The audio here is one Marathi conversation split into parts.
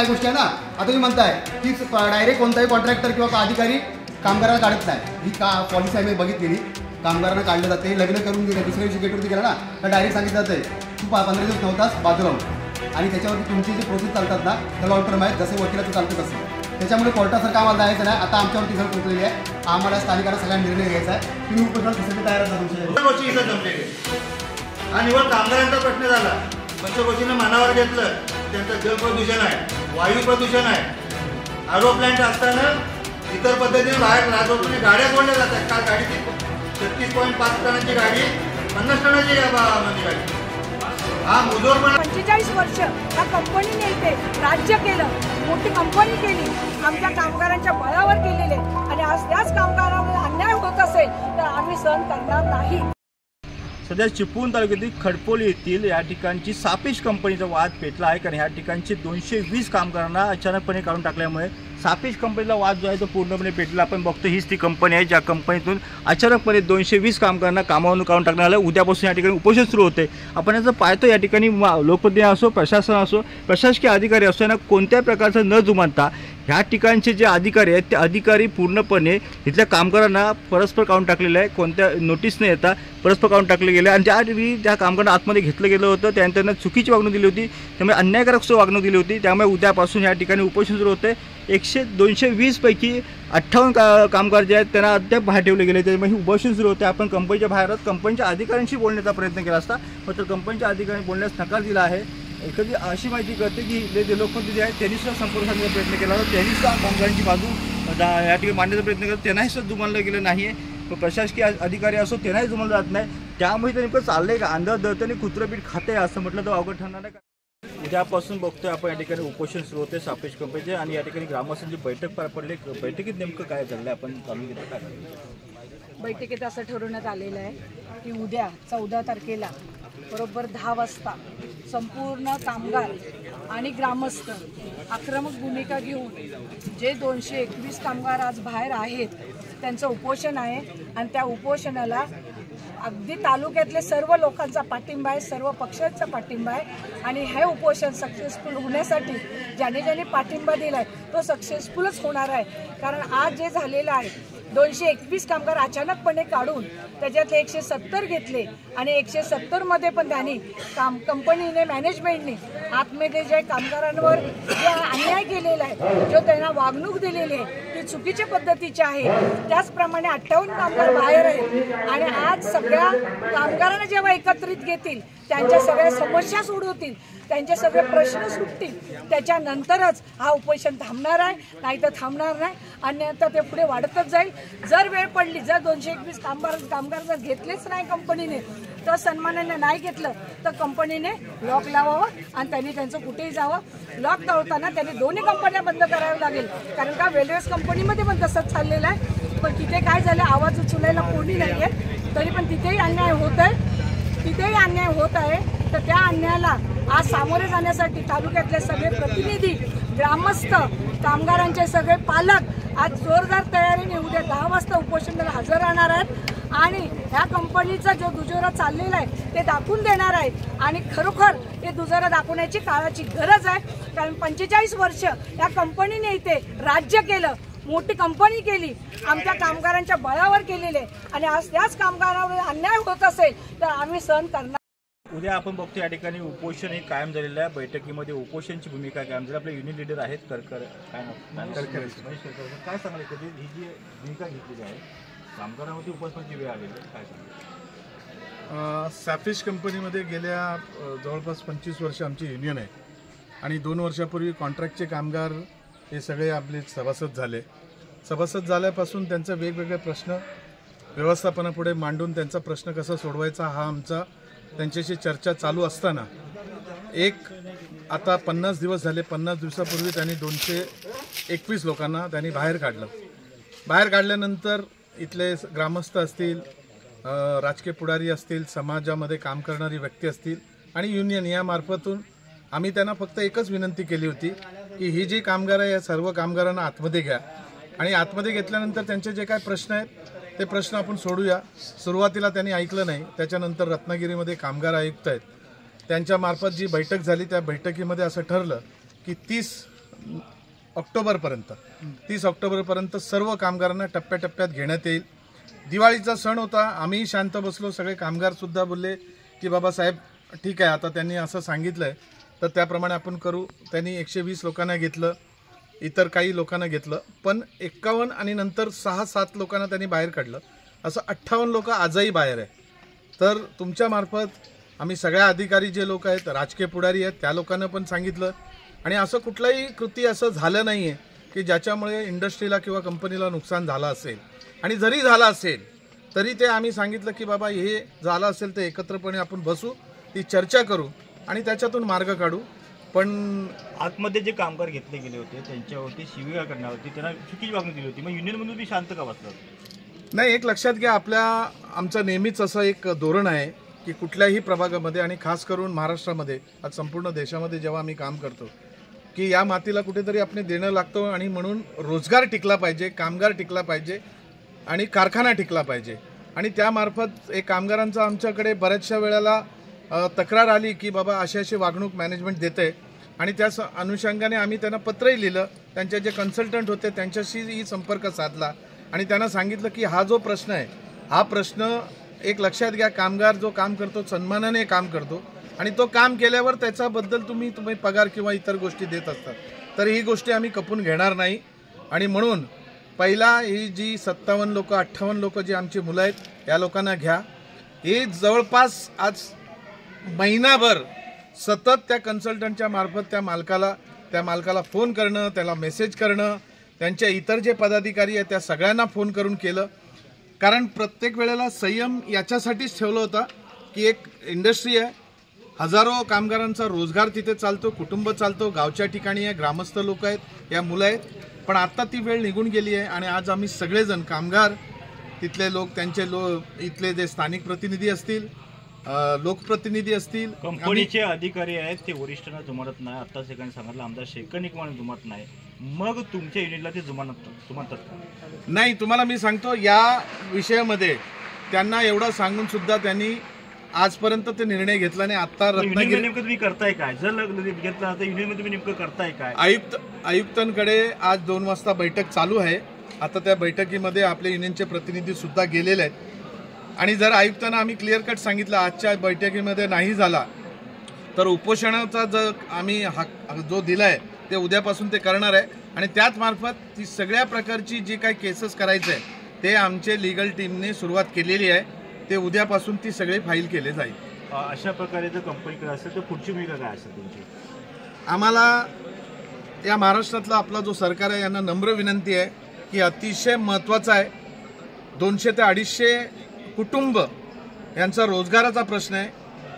काय गोष्टी आहे ना, आता तुम्ही म्हणताय की डायरेक्ट कोणताही कॉन्ट्रॅक्टर किंवा अधिकारी कामगाराला काढत नाही, ही का पॉलिसी आम्ही बघितलेली. कामगारांना काढलं जाते, लग्न करून दिलं दुसऱ्या दिवशी गेटवरती गेला ना तर डायरेक्ट सांगितलं जाते तू 15 दिवस नव्हतास बाजूला हो. आणि त्याच्यावरती तुमची जी प्रोसेस चालतात ना त्या लॉंग टर्म आहेत, जसं वकिलाचं चालतं तसं. त्याच्यामुळे कोर्टासारखं आम्हाला जायचं नाही. आता आमच्यावरती सगळं पोचलेली आहे, आम्हाला स्थानिकांना सगळ्यांना निर्णय घ्यायचा आहे. तुम्ही उपक्रम कसं तयार असता तुमच्या गोष्टी इथं जमलेली हा निवड कामगारांचा प्रश्न झाला. पंचक्रोशीनं मनावर घेतलं, त्यांचं जल प्रदूषण आहे, वायू प्रदूषण आहे. आरो प्लांट असताना इतर पद्धतीने बाहेर राजवटून गाड्या सोडल्या जातात. काल गाडीची 36.5 टनाची गाडी 50 टनाची गाडी. हा मुजोरपणा. 45 वर्ष या कंपनीने इथे राज्य केलं, मोठी कंपनी केली, आमच्या कामगारांच्या बळावर केलेले, आणि आज त्याच कामगारांवर अन्याय होत असेल तर आम्ही सहन करणार नाही. सध्या चिपळूण तालुक्यातील खडपोली येथील या ठिकाणची सापेक्ष कंपनीचा वाद पेटला आहे. कारण ह्या ठिकाणचे 220 कामगारांना अचानकपणे काढून टाकल्यामुळे सापेक्ष कंपनीला वाद जो आहे तो पूर्णपणे पेटला. आपण बघतो हीच ती कंपनी आहे ज्या कंपनीतून अचानकपणे 220 कामगारांना कामावरून काढून टाकण्यात आलं. उद्यापासून या ठिकाणी उपोषण सुरू होते. आपण याचं पाहतो या ठिकाणी लोकप्रतिनिधी असो, प्रशासन असो, प्रशासकीय अधिकारी असो, यांना कोणत्या प्रकारचं न जुमानता ह्या ठिकाणचे जे अधिकारी आहेत ते अधिकारी पूर्णपणे इथल्या कामगारांना परस्पर काढून टाकलेलं आहे. कोणत्या नोटीस न येता परस्पर काढून टाकले गेले. आणि ज्या कामगारांना आतमध्ये घेतलं गेलं होतं त्यांना चुकीची वागणूक दिली होती, त्यामुळे अन्यायकारक वागणूक दिली होती. त्यामुळे उद्यापासून या ठिकाणी उपोषण सुरू होते. 220 पैकी 58 कामगार जे आहेत त्यांना अद्याप बाहेर ठेवले गेले, त्यामुळे ही उपोषण सुरू होते. आपण कंपनीच्या बाहेरच कंपनीच्या अधिकाऱ्यांशी बोलण्याचा प्रयत्न केला असता, मात्र कंपनीच्या अधिकाऱ्यांनी बोलण्यास नकार दिला आहे. एखादी अशी माहिती करते की इथले लोकप्रतिनिधी आहेत त्यांनी सुद्धा संपर्क साधण्याचा प्रयत्न केला होता, त्यांनी सुद्धा कामगारांची बाजू या ठिकाणी मांडण्याचा प्रयत्न केला, त्यांनाही सुद्धा जुमानलं गेलं नाही आहे. प्रशासकीय अधिकारी असो त्यांनाही जुमानलं जात नाही. त्यामुळे नेमकं चाललंय का अंदाज दळताना कुत्रपीठ खाते असं म्हटलं तर अवघड ठरणार आहे. उद्यापासून बघतोय आपण या ठिकाणी उपोषण सुरू होते सापेक्ष कंपनीचे, आणि या ठिकाणी ग्रामस्थांची बैठक पार पडली. बैठकीत नेमकं काय झालं आपण जाणून घेतो. काय बैठकीत असं ठरवण्यात आलेलं आहे की उद्या 14 तारखेला बरोबर 10 वाजता संपूर्ण कामगार आणि ग्रामस्थ आक्रमक भूमिका घेऊन जे 221 कामगार आज बाहेर आहेत त्यांचं उपोषण आहे. आणि त्या उपोषणाला अगदी तालुक्यातले सर्व लोकांचा पाठिंबा आहे, सर्व पक्षांचा पाठिंबा आहे. आणि हे उपोषण सक्सेसफुल होण्यासाठी ज्याने पाठिंबा दिला आहे तो सक्सेसफुलच होणार आहे. कारण आज जे झालेलं आहे 221 कामगार अचानकपणे काढून त्याच्यातले 170 घेतले, आणि 170 मध्ये पण त्यांनी कंपनीने मॅनेजमेंटने आतमध्ये जे कामगारांवर जे अन्याय केलेला आहे, जो त्यांना वागणूक दिलेली आहे ती चुकीच्या पद्धतीची आहे. त्याचप्रमाणे 58 कामगार बाहेर आहेत. आणि आज सगळ्या कामगारांना जेव्हा एकत्रित घेतील त्यांच्या सगळ्या समस्या सोडवतील, त्यांचे सगळे प्रश्न सुटतील, त्याच्यानंतरच हा उपोषण थांबणार आहे, नाही तर थांबणार नाही. अन्यथा ते पुढे वाढतच जाईल. जर वेळ पडली, जर 221 कामगार जर घेतलेच नाही कंपनीने, तर सन्मानाने नाही घेतलं तर कंपनीने लॉक लावावं आणि त्यांनी त्यांचं कुठेही जावं. लॉक लावताना त्यांनी दोन्ही कंपन्या बंद कराव्या लागेल. कारण का वेलवेस कंपनीमध्ये पण तसंच चाललेलं आहे. पण तिथे काय झालं, आवाज उचलायला कोणी नाही आहे, तरी पण तिथेही अन्याय होत आहे. तर त्या अन्यायाला आज सामोरे जाण्यासाठी तालुक्यातले सगळे प्रतिनिधी, ग्रामस्थ, कामगारांचे सगळे पालक आज जोरदार तयारीने उद्या 10 वाजता उपोषणाला हजर राहणार आहेत. आणि ह्या कंपनीचा जो दुजोरा चाललेला आहे ते दाखवून देणार आहेत. आणि खरोखर हे दुजोरा दाखवण्याची काळाची गरज आहे. कारण 45 वर्ष या कंपनीने इथे राज्य केलं, मोठी कंपनी केली, आमच्या कामगारांच्या बळावर केलेले, आणि आज त्याच कामगारांवर अन्याय होत असेल तर आम्ही सहन करणार. उद्या आपण बघतो या ठिकाणी उपोषण हे कायम झालेलं आहे. बैठकीमध्ये उपोषणची भूमिका कायम झाली. आपले युनियन लीडर आहेत करकर, काय सांगाल कधी ही जी भूमिका घेतलेली आहे कामगारांवरती उपोषणाची वेळ आलेली आहे, काय सांगाल. सापेक्ष कंपनीमध्ये गेल्या जवळपास 25 वर्ष आमची युनियन आहे. आणि 2 वर्षापूर्वी कॉन्ट्रॅक्टचे कामगार हे सगळे आपले सभासद झाले. सभासद झाल्यापासून त्यांचा वेगवेगळे प्रश्न व्यवस्थापनापुढे मांडून त्यांचा प्रश्न कसा सोडवायचा हा आमचा त्यांच्याशी चर्चा चालू असताना आता 50 दिवस झाले. 50 दिवसापूर्वी त्यांनी 221 लोकांना त्यांनी बाहेर काढलं. बाहेर काढल्यानंतर इथले ग्रामस्थ असतील, राजकीय पुढारी असतील, समाजामध्ये काम करणारी व्यक्ती असतील आणि युनियन यामार्फतून आम्ही त्यांना फक्त एकच विनंती केली होती की ही जी कामगार आहे या सर्व कामगारांना आतमध्ये घ्या, आणि आतमध्ये घेतल्यानंतर त्यांचे जे काय प्रश्न आहेत ते प्रश्न आपण सोडूया. सुरुवातीला त्यांनी ऐकलं नाही. त्याच्यानंतर रत्नागिरीमध्ये कामगार आयुक्त आहेत त्यांच्यामार्फत जी बैठक झाली त्या बैठकीमध्ये असं ठरलं की 30 ऑक्टोबरपर्यंत 30 ऑक्टोबरपर्यंत सर्व कामगारांना टप्प्याटप्प्यात घेण्यात येईल. दिवाळीचा सण होता, आम्ही शांत बसलो, सगळे कामगारसुद्धा बोलले की बाबासाहेब ठीक आहे, आता त्यांनी असं सांगितलं आहे तर त्याप्रमाणे आपण करू. त्यांनी 120 लोकांना घेतलं, इतर काही लोकांना घेतलं, पण 51 आणि नंतर 6-7 लोकांना त्यांनी बाहेर काढलं. असं 58 लोक आजही बाहेर आहे. तर तुमच्यामार्फत आम्ही सगळ्या अधिकारी जे लोक आहेत, राजकीय पुढारी आहेत, त्या लोकांना पण सांगितलं. आणि असं कुठलंही कृती असं झालं नाही आहे की ज्याच्यामुळे इंडस्ट्रीला किंवा कंपनीला नुकसान झालं असेल. आणि जरी झालं असेल तरी ते आम्ही सांगितलं की बाबा हे झालं असेल तर एकत्रपणे आपण बसू, ती चर्चा करू आणि त्याच्यातून मार्ग काढू. पण आतमध्ये जे कामगार घेतले गेले होते त्यांच्यावरती शिवीगाळ करण्यात होती, त्यांना चुकीची वागणूक दिली होती, मग युनियनमधून मी शांत का बसलं? नाही, एक लक्षात घ्या, आमचं नेहमीच असं एक धोरण आहे की कुठल्याही प्रभागामध्ये आणि खास करून महाराष्ट्रामध्ये, आज संपूर्ण देशामध्ये जेव्हा आम्ही काम करतो की या मातीला कुठेतरी आपण देणं लागतो आणि म्हणून रोजगार टिकला पाहिजे, कामगार टिकला पाहिजे आणि कारखाना टिकला पाहिजे. आणि त्यामार्फत एक कामगारांचा आमच्याकडे बऱ्याचशा वेळेला तक्रार आली की बाबा अशी वागणूक मॅनेजमेंट देते. आणि त्या अनुषंगाने आम्ही त्यांना पत्रही लिहिलं, त्यांचे जे कन्सल्टंट होते त्यांच्याशीही संपर्क साधला आणि त्यांना सांगितलं की हा जो प्रश्न आहे, हा प्रश्न एक लक्षात घ्या, कामगार जो काम करतो सन्मानाने काम करतो आणि तो काम केल्यावर त्याच्याबद्दल तुम्ही पगार किंवा इतर गोष्टी देत असतात. तर ही गोष्टी आम्ही खपून घेणार नाही. आणि म्हणून पहिला ही जी 57 लोक 58 लोक जी आमची मुलं आहेत या लोकांना घ्या. हे जवळपास आज महिनाभर सतत त्या कन्सल्टंटच्या मार्फत त्या मालकाला फोन करणं, त्याला मेसेज करणं, त्यांच्या इतर जे पदाधिकारी आहेत त्या सगळ्यांना फोन करून केलं. कारण प्रत्येक वेळेला संयम याच्यासाठीच ठेवलं होता की एक इंडस्ट्री आहे, हजारो कामगारांचा रोजगार तिथे चालतो, कुटुंब चालतो, गावच्या ठिकाणी आहे, ग्रामस्थ लोक आहेत, या मुलं आहेत. पण आता ती वेळ निघून गेली आहे आणि आज आम्ही सगळेजण कामगार, तिथले लोक, त्यांचे इथले जे स्थानिक प्रतिनिधी असतील, लोकप्रतिनिधी असतील, कंपनीचे अधिकारी आहेत ते वरिष्ठांना जुमानत नाही. आत्ताच एकाने सांगितलं आमदार शेखनिक म्हणून जुमानत नाही, मग तुमच्या युनिटला ते जुमानतात का? नाही, तुम्हाला मी सांगतो या विषयामध्ये त्यांना एवढं सांगून सुद्धा त्यांनी आजपर्यंत ते निर्णय घेतला नाही. आता रत्नागिरी नेमकं तुम्ही करताय काय? जर घेतला तर युनियनमध्ये तुम्ही नेमकं करताय काय? आयुक्तांकडे आज 2 वाजता बैठक चालू आहे. आता त्या बैठकीमध्ये आपले युनियनचे प्रतिनिधी सुद्धा गेलेले आहेत. आणि जर आयुक्तांना आम्ही क्लिअर कट सांगितलं आजच्या बैठकीमध्ये नाही झाला तर उपोषणाचा जर आम्ही जो दिला आहे ते उद्यापासून ते करणार आहे. आणि त्याच मार्फत ती सगळ्या प्रकारची जी काही केसेस करायचं आहे ते आमचे लीगल टीमने सुरुवात केलेली आहे. ते उद्यापासून ती सगळे फाईल केले जाईल. अशा प्रकारे जर कंपनीकडे असेल तर पुढची भूमिका काय असेल तुमची? आम्हाला या महाराष्ट्रातला आपला जो सरकार आहे यांना नम्र विनंती आहे की अतिशय महत्त्वाचा आहे, 200 ते 250 कुटुंब यांचा रोजगाराचा प्रश्न आहे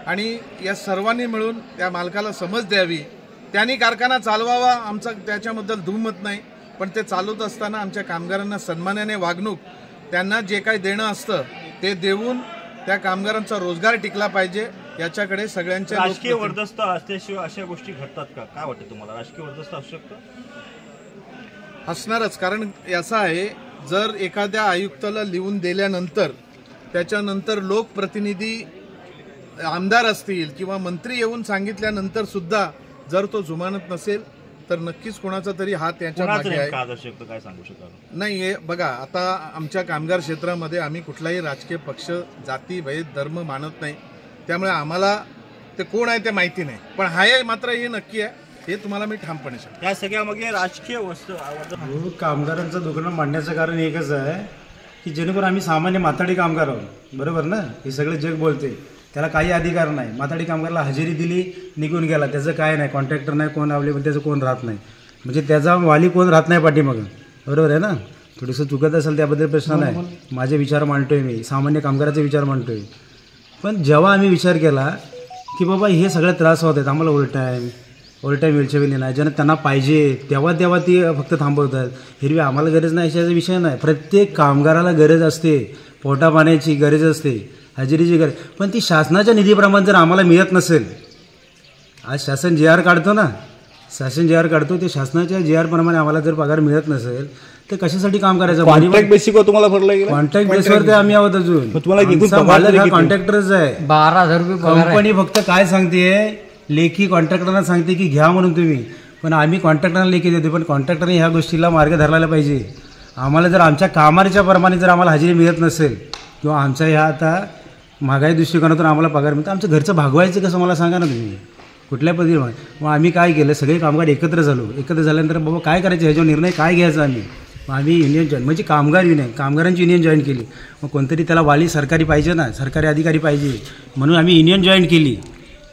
आणि या सर्वांनी मिळून त्या मालकाला समज द्यावी, त्यांनी कारखाना चालवावा, आमचा त्याच्याबद्दल दुमत नाही. पण ते चालवत असताना आमच्या कामगारांना सन्मानाने वागणूक, त्यांना जे काही देणं असतं ते देऊन त्या कामगारांचा रोजगार टिकला पाहिजे याच्याकडे सगळ्यांच्या. राजकीय वर्दस्त असल्याशिवाय अशा गोष्टी घडतात का? काय वाटतं तुम्हाला, राजकीय वर्दस्त असू शकतं? असणारच, कारण असं आहे, जर एखाद्या आयुक्ताला लिहून दिल्यानंतर त्याच्यानंतर लोकप्रतिनिधी आमदार असतील किंवा मंत्री येऊन सांगितल्यानंतर सुद्धा जर तो जुमानत नसेल तर नक्कीच कोणाचा तरी हात त्याच्या मागे आहे. काय सांगू शकाल? नाही, हे बघा, आता आमच्या कामगार क्षेत्रामध्ये आम्ही कुठलाही राजकीय पक्ष, जाती, भेद, धर्म मानत नाही. त्यामुळे आम्हाला ते कोण आहे ते माहिती नाही. पण हाय मात्र हे नक्की आहे, हे तुम्हाला मी ठामपणे सांगतो. या सगळ्यामध्ये राजकीय वस्तू कामगारांचं दुकान मांडण्याचं कारण एकच आहे की जेणेकरून आम्ही सामान्य माथाडी कामगार आहोत, बरोबर ना? हे सगळे जग बोलते, त्याला काही अधिकार नाही. माथाडी कामगाराला हजेरी दिली, निघून गेला, त्याचं काय नाही, कॉन्ट्रॅक्टर नाही, कोण अवेलेबल, त्याचं कोण राहत नाही, म्हणजे त्याचा वाली कोण राहत नाही पाठीमागं, बरोबर आहे ना? थोडंसं चुकत असेल त्याबद्दल प्रश्न नाही, माझे विचार मांडतोय मी, सामान्य कामगाराचे विचार मांडतोय. पण जेव्हा आम्ही विचार केला की बाबा हे सगळे त्रास होत आहेत, आम्हाला ओव्हर टाईम वेळच्या वेळी नाही, ज्यांना त्यांना पाहिजे तेव्हा ती फक्त थांबवतात. हिरवी आम्हाला गरज नाही अशाचा विषय नाही, प्रत्येक कामगाराला गरज असते, पोटा पाण्याची गरज असते, हजेरीची गरज. पण ती शासनाच्या निधीप्रमाणे जर आम्हाला मिळत नसेल, आज शासन JR काढतो ना, ते शासनाच्या JR प्रमाणे आम्हाला जर पगार मिळत नसेल तर कशासाठी काम करायचं? कॉन्ट्रॅक्ट बेसिसवर तुम्हाला भरलं गेलं? कॉन्ट्रॅक्ट बेसवर ते आम्ही आहोत अजून. कॉन्ट्रॅक्टरच आहे. 12,000 रुपये कंपनी फक्त काय सांगते, लेखी कॉन्ट्रॅक्टरना सांगते की घ्या म्हणून तुम्ही, पण आम्ही कॉन्ट्रॅक्टरला लेखी देतो, पण कॉन्ट्रॅक्टरने ह्या गोष्टीला मार्ग धरला पाहिजे. आम्हाला जर आमच्या कामाच्या प्रमाणे जर आम्हाला हजेरी मिळत नसेल किंवा आमच्या ह्या आता महागाई दृष्टिकोनातून आम्हाला पगार मिळतो, आमचं घरचं भागवायचं कसं मला सांगा ना तुम्ही, कुठल्या पद्धतीने. मग आम्ही काय केलं, सगळे कामगार एकत्र झाल्यानंतर बाबा काय करायचं, ह्याच्यावर निर्णय काय घ्यायचा. आम्ही युनियन जॉईन म्हणजे कामगार युनियन, कामगारांची युनियन जॉईन केली. मग कोणतरी त्याला वाली सरकारी पाहिजे ना, सरकारी अधिकारी पाहिजे, म्हणून आम्ही युनियन जॉईन केली.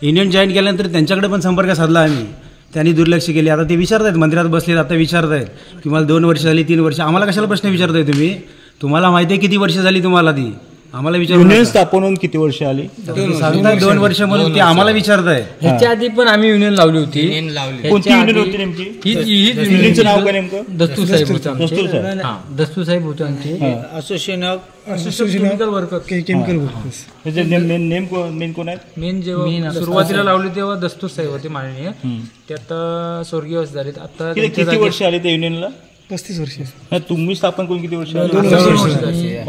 युनियन जॉईन केल्यानंतर त्यांच्याकडे पण संपर्क साधला आम्ही, त्यांनी दुर्लक्ष केले. आता ते विचारत आहेत, मंदिरात बसलेत, आता विचारत आहेत की मला 2 वर्ष झाली, 3 वर्ष. आम्हाला कशाला प्रश्न विचारताय तुम्ही? तुम्हाला माहिती आहे किती वर्ष झाली तुम्हाला ती, आम्हाला युनियन स्थापन होऊन किती वर्ष आली? 2 वर्ष म्हणून ते आम्हाला विचारताय. ह्याच्या आधी पण आम्ही युनियन लावली होती. कोणती युनियन होती नेमकी? युनियनचं नाव काय नेमकं? दस्तू साहेब होते आमचे. दस्तू साहेब होते आमचे. Association chemical worker. त्याचे मेन कोण आहेत? मेन जेव्हा सुरुवातीला लावली तेव्हा दस्तू साहेब होते माननीय, ते आता स्वर्गीय झालेत. आता किती वर्ष आली त्या युनियनला? 35 वर्ष. तुम्ही स्थापन करून किती वर्ष?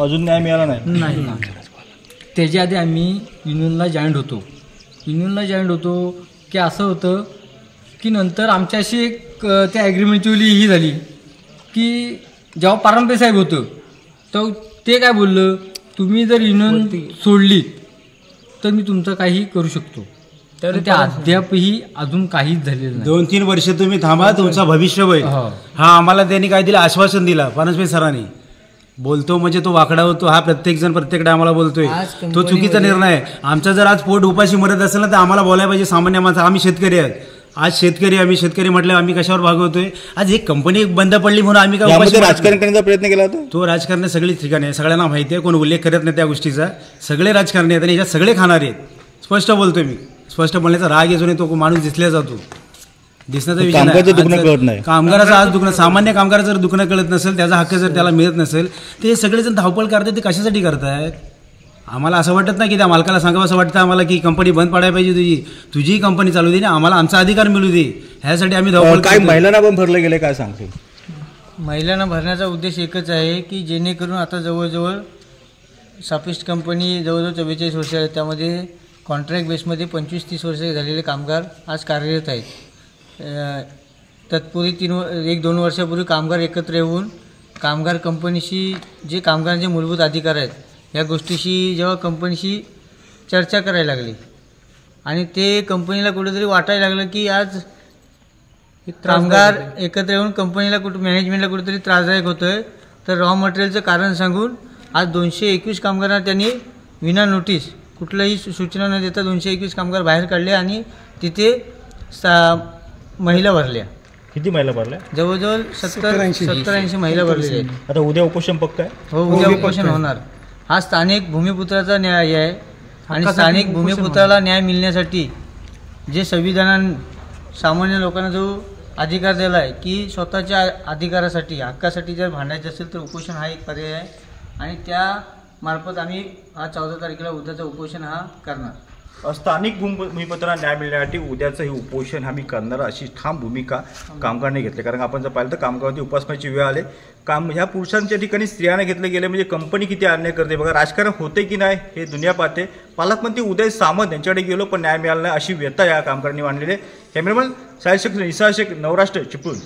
अजून न्याय मिळाला नाही. त्याच्या आधी आम्ही युनियनला जॉईंट होतो की असं होतं की नंतर आमच्याशी एक त्या ॲग्रीमेंटची ही झाली की जेव्हा पारंपे साहेब होतं तर ते काय बोललं, तुम्ही जर युनियन सोडली तर मी तुमचं काही करू शकतो. तर ते अद्यापही अजून काहीच झालेलं नाही. 2-3 वर्ष तुम्ही थांबा, तुमचा भविष्य होईल. हा आम्हाला त्यांनी काय दिलं, आश्वासन दिलं पानसबे सरांनी. बोलतो म्हणजे तो वाकडा होतो, हा प्रत्येक जण प्रत्येक टायमाला बोलतोय, तो चुकीचा निर्णय आहे. आमचा जर आज पोट उपाशी मरत असेल ना तर आम्हाला बोलायला पाहिजे. सामान्य माणसं, आम्ही शेतकरी आहेत, आज आम्ही शेतकरी म्हटलं आम्ही कशावर भागवतोय. आज एक कंपनी बंद पडली म्हणून आम्ही काय राजकारण करण्याचा प्रयत्न केला होता. तो राजकारण सगळी ठिकाणी आहे, सगळ्यांना माहिती आहे, कोण उल्लेख करत नाही त्या गोष्टीचा. सगळे राजकारणी आहेत आणि याच्यात सगळे खाणारे आहेत. स्पष्ट बोलतोय मी, स्पष्ट बोलण्याचा राग येतो, तो माणूस दिसला जातो, दिसण्याचा विषय नाही. कामगाराचं आज दुखणं, सामान्य कामगाराचं जर दुखणं कळत नसेल, त्याचा हक्क जर त्याला मिळत नसेल, ते सगळेजण धावपळ करतात. ते कशासाठी करतायत? आम्हाला असं वाटत नाही की त्या मालकाला सांगावं असं वाटतं आम्हाला की कंपनी बंद पडायला पाहिजे, तुझी कंपनी चालू दे ना, आम्हाला आमचा अधिकार मिळू दे, ह्यासाठी आम्ही धावपळ. काय महिलांना पण भरलं गेलं काय सांगते? महिलांना भरण्याचा उद्देश एकच आहे की जेणेकरून आता जवळजवळ सापिस्ट कंपनी जवळजवळ 44 वर्ष आहेत, त्यामध्ये कॉन्ट्रॅक्ट बेसमध्ये 25-30 वर्ष झालेले कामगार आज कार्यरत आहेत. तत्पूर्वी 1-2 वर्षापूर्वी कामगार एकत्र येऊन कामगार कंपनीशी जे कामगारांचे मूलभूत अधिकार आहेत या गोष्टीशी जेव्हा कंपनीशी चर्चा करायला लागली आणि ते कंपनीला कुठेतरी वाटायला लागलं की आज कामगार एकत्र येऊन कंपनीला मॅनेजमेंटला कुठेतरी त्रासदायक होतोय, तर रॉ मटेरियलचं कारण सांगून आज 221 कामगारांना त्यांनी विना नोटीस कुठल्याही सूचना न देता 221 कामगार बाहेर काढले आणि तिथे महिला भरल्या. किती महिला भरल्या? जवळजवळ 70-80 महिला भरलेल्या आहेत. आता उद्या उपोषण पक्का आहे? हो, उद्या उपोषण होणार. हा स्थानिक भूमिपुत्राचा न्याय आहे आणि स्थानिक भूमिपुत्राला न्याय मिळण्यासाठी जे संविधानाने सामान्य लोकांना जो अधिकार दिला आहे की स्वतःच्या अधिकारासाठी हक्कासाठी जर भांडायचं असेल तर उपोषण हा एक पर्याय आहे आणि त्या मार्फत आम्ही हा 14 तारखेला उद्याचं उपोषण हा करणार. स्थानिक भूमिपुत्रांना न्याय मिळण्यासाठी उद्याचं हे उपोषण आम्ही करणार अशी ठाम भूमिका कामगारांनी घेतली. कारण आपण जर पाहिलं तर कामगारांची उपासमारीची वेळ आले, ह्या पुरुषांच्या ठिकाणी स्त्रियांना घेतले गेले म्हणजे कंपनी किती अन्याय करते बघा. राजकारण होते की नाही हे दुनिया पाहते. पालकमंत्री उदय सामंत यांच्याकडे गेलो पण न्याय मिळाला नाही अशी व्यथा या कामगारांनी मांडलेली आहे. कॅमेरामन साहिल शेख, निसार शेख, नवराष्ट्र, चिपळूण.